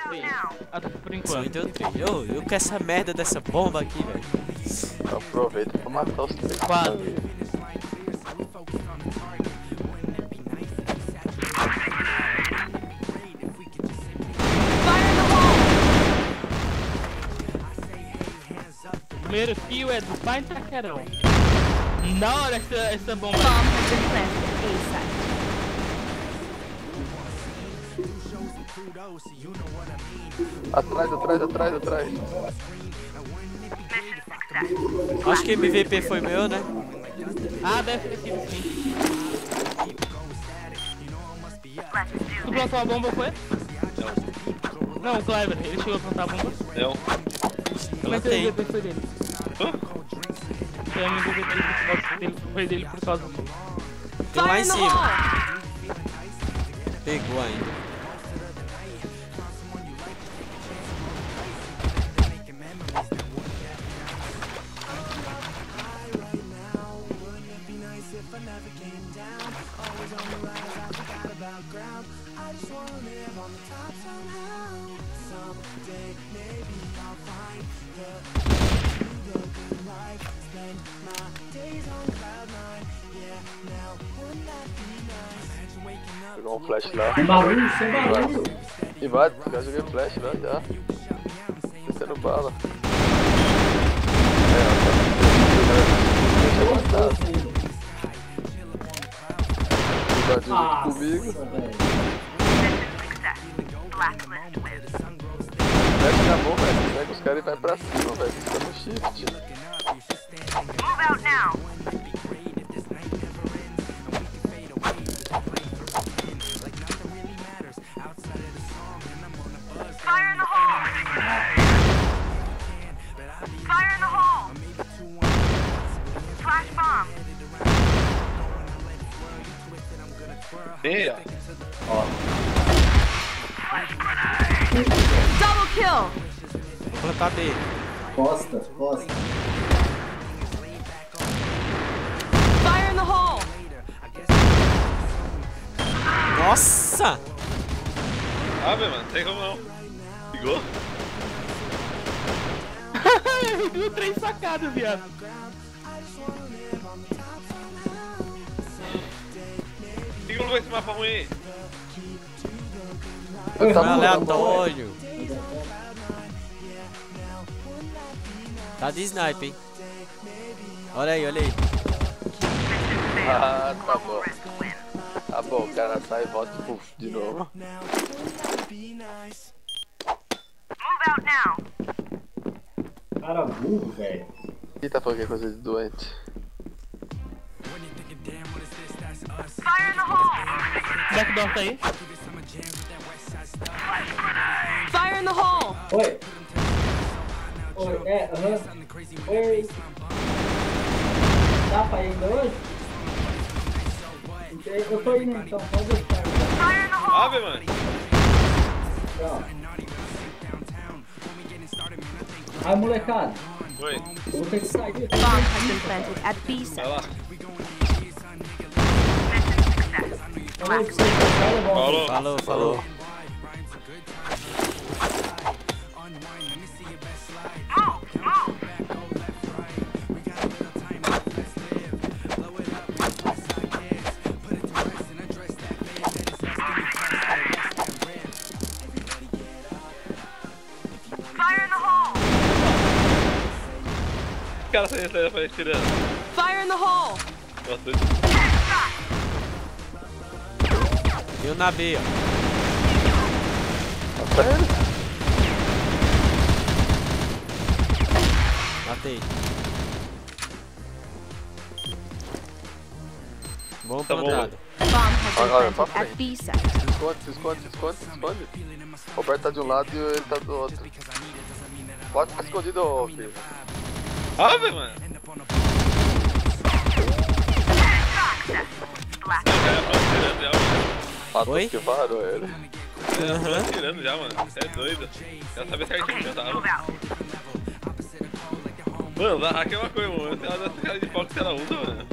3. Por Só enquanto. me deu 3. Eu com essa merda dessa bomba aqui, velho. Aproveita pra matar os 3. 4. O primeiro fio é do pai Taquerão. Na hora essa bomba. Bomb has been planted. A site. Atrás. Acho que MVP foi meu, né? Ah, deve ter sido sim. Tu plantou a bomba, foi? Não, o Kleber, ele chegou a plantar a bomba. Não. Mas o Plantei. MVP foi dele. Hã? Foi o MVP foi dele por causa do... Tem lá em cima. Pegou ainda. Pegou um flash lá. Sem barulho. E vai, já joguei flash lá já. Descendo bala. Deixa eu matar. Invadiu junto comigo. Flash na mão, velho. Pega os caras e vai pra cima, velho. Fica no shift. Move out now. Fire in the hole! Fire in the hole! Flash bomb! Meia. Double kill! Vou plantar B. Costa. Fire in the hole! Nossa! Ave, mano, tem como não. Ligou? Ele deu 3 sacadas, viado. Por que eu não vou esse mapa ruim aí? Aleatório. Tá de sniper, hein? Olha aí. Ah, tá bom. Tá bom, o cara sai e volta de novo. Move out now! Cara burro, velho. Ih, tá falando que é coisa de doente. Fire in the hole! Backdoor tá aí. Fire in the hole! Oi, aham. Oi. Tá pra ir ainda hoje? Eu tô indo então, pode deixar. Fire in the hole! Ave, mano. Tchau. Aí, molecada. Oi. Eu vou ter que sair aqui. Bomb has been planted at B Vai site. lá. Falou pra vocês, cara, bom. Falou. Falou. Fire in the hole! O cara saiu da frente tirando. Fire in the hole! Nossa, Eu na B, ó. Tá ele? Matei. Bom Tá bom. plantado. Bomb has Olha, been pra planted at frente. B site. Se esconde. O Roberto tá de um lado e ele tá do outro. Pode ficar escondido, ô filho. Ave, mano. Tirando já, mano. Matou Oi? que varou ele. Aham. Tirando já, mano. Você é doido. Já sabia certinho onde eu tava. Mano, da hack é uma coisa, mano. Tem uma cara de pau que você ela usa, mano.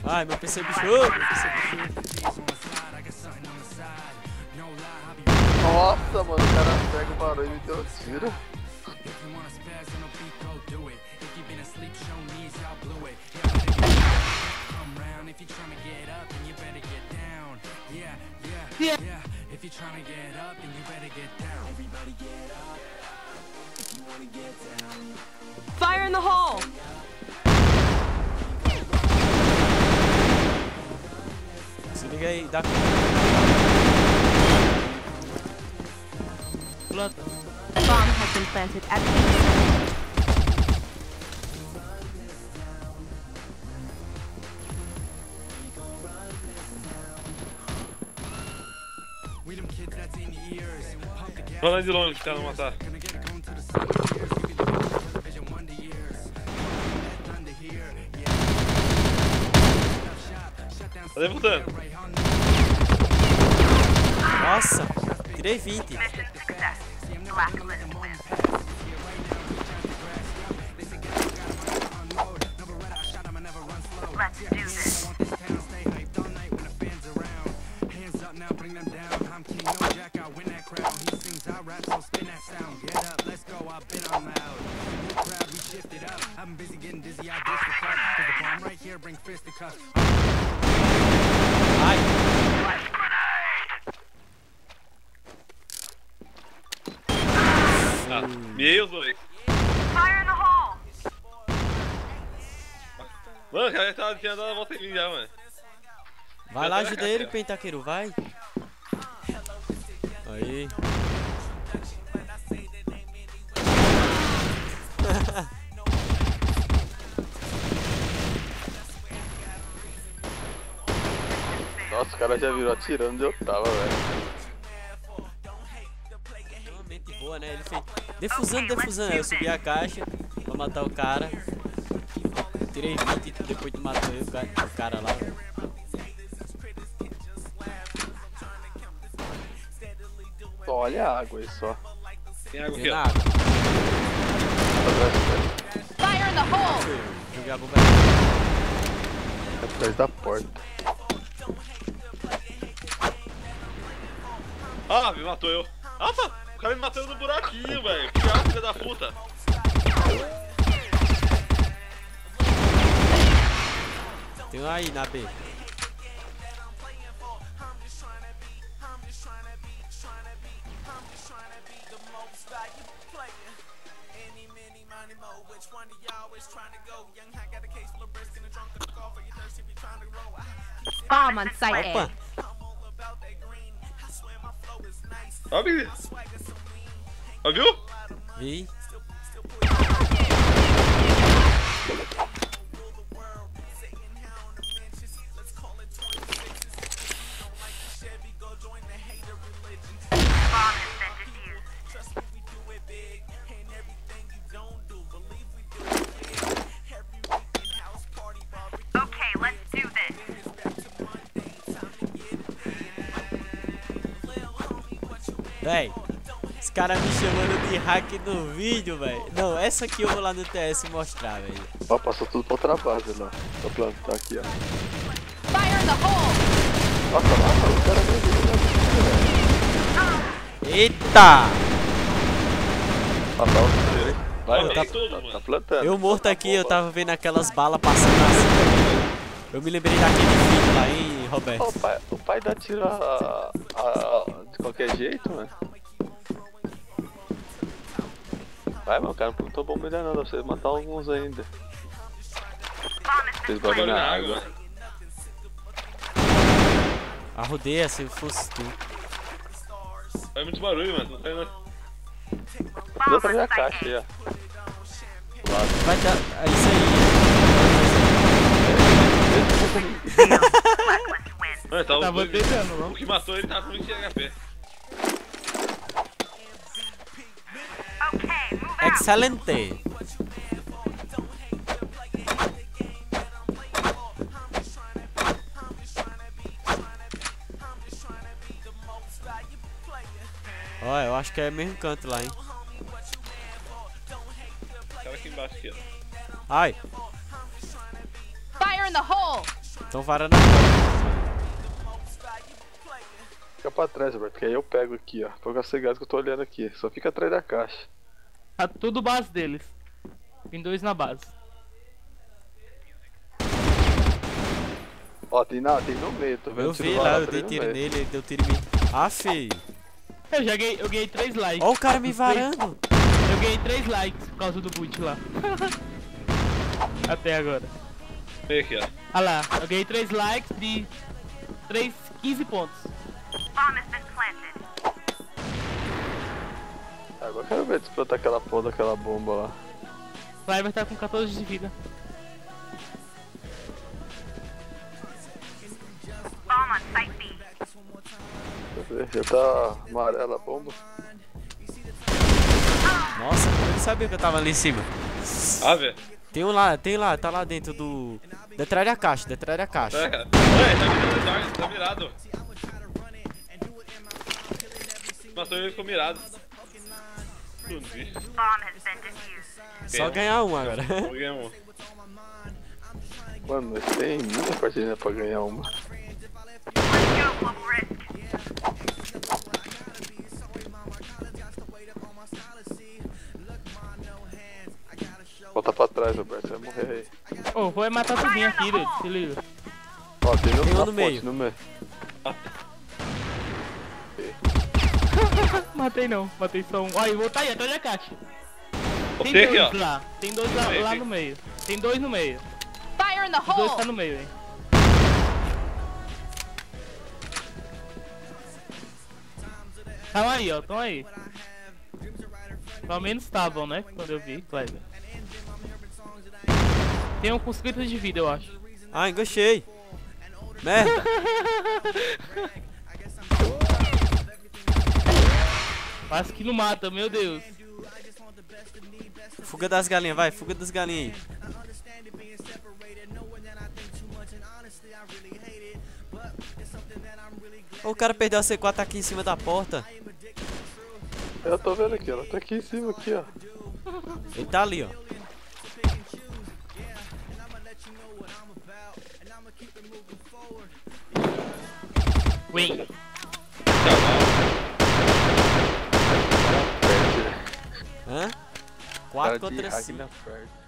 Ai, meu PC bichou. Meu PC bichou. Nossa, mano, o cara pega o barulho e me deu um tiro. Fire in the hole! Se liga aí, dá. Planta. Bomb has been planted at B. Vai lá de longe que o cara não matar. Tá levantando. Nossa, tirei 20. Ai, Ah, meus dois. Fire in the hole! Mano, o cara tinha dado a volta em mim já, mano. vai lá, ajuda ele, Pentaqueiro, vai. Aí. Nossa, o cara já virou atirando onde eu tava, velho. Uma mente boa, né? Ele fez defusando. Aí eu subi a caixa pra matar o cara. Tirei 20 depois de matar eu, o cara lá. Só olha a água aí só. Tem água aqui, Tem ó. na água. Fire in the hole! Joguei a bomba. Atrás da porta. Ah, me matou eu. Nossa, o cara me matou no buraquinho, velho. Que filha da puta. Tem um aí na B. Bomb on site Opa! A. Ó, menino. Ó, viu? Vi. Okay, let's do this. Véi, esse cara me chamando de hack no vídeo, velho. Não, essa aqui eu vou lá no TS mostrar, velho. Ó, passou tudo pra outra base lá. Pra plantar aqui, ó. Fire in the hole! Nossa, lá, mano, o cara veio. Eita! Matar o primeiro, hein? Vai, Ó, tá, tem tudo, mano. tá plantando. Eu morto aqui, eu tava vendo aquelas balas passando assim. Eu me lembrei daquele vídeo lá, hein, Roberto? Ó, o pai dá tiro de qualquer jeito, mano. Vai, mano, o cara não plantou bomba ainda não, dá pra você matar alguns ainda. Fez barulho Barulho na água. Arrodeia se fosse tu. Faz muito barulho, mano. Não tem nada. Dá pra ver a caixa aí, ó. Vai dar. É isso Mano, tava Tava os dois- pegando, O não? que matou ele tava com 20 HP. aí. Excelente. Ó, eu acho que é o mesmo canto lá, hein? Cara aqui embaixo aqui, ó. Ai, Fire in the hole! estão varando a porta. Fica pra trás, Roberto, que aí eu pego aqui, ó. Foi o segredo que eu tô olhando aqui. Só fica atrás da caixa. Tá tudo base deles. Tem 2 na base. Ó, tem no meio, tô vendo. Eu vi lá, eu dei tiro nele, ele deu tiro em mim. Ah, feio. Eu ganhei 3 likes. Ó o cara me varando. Eu ganhei 3 likes por causa do boot lá. Até agora. Vem aqui, ó. Olha lá, eu ganhei 3 likes de 15 pontos. Agora eu quero ver explotar aquela porra daquela bomba lá. O Cliver tá com 14 de vida. Deixa eu ver, já tá amarela a bomba. Nossa, como ele sabia que eu tava ali em cima? Ah, velho. Tem lá, tá lá dentro do... Detrás da caixa. É, cara. Ué, tá mirado. Matou ele, ficou mirado. Não vi. Só ganhar um agora. Vou ganhar um. Mano, mas tem muita partida pra ganhar uma. Volta pra trás, Roberto, você vai morrer aí. Ô, vou matar tudinho aqui, doido. Se liga. Ó, tem um na no meio. No meio. Matei não, matei só um. Ó, eu vou tá aí, atrás da caixa. Tem Tem aqui, 2 ó. lá. Tem 2 lá no meio. Tem 2 no meio. Fire in the Os 2 tá hole! no meio, hein. Tão aí, ó, tão aí. Pelo menos estavam, né? Quando eu vi, Kleber. Tem um com 50 de vida, eu acho. Ah, enganchei. Merda. Quase que não mata, meu Deus. Fuga das galinhas, vai, fuga das galinhas aí. O cara perdeu a C4 tá aqui em cima da porta. Eu tô vendo aqui, ela tá aqui em cima, aqui, ó. Ele tá ali, ó. Win. Hã? 4 Cara de contra 5. Ragnar perde.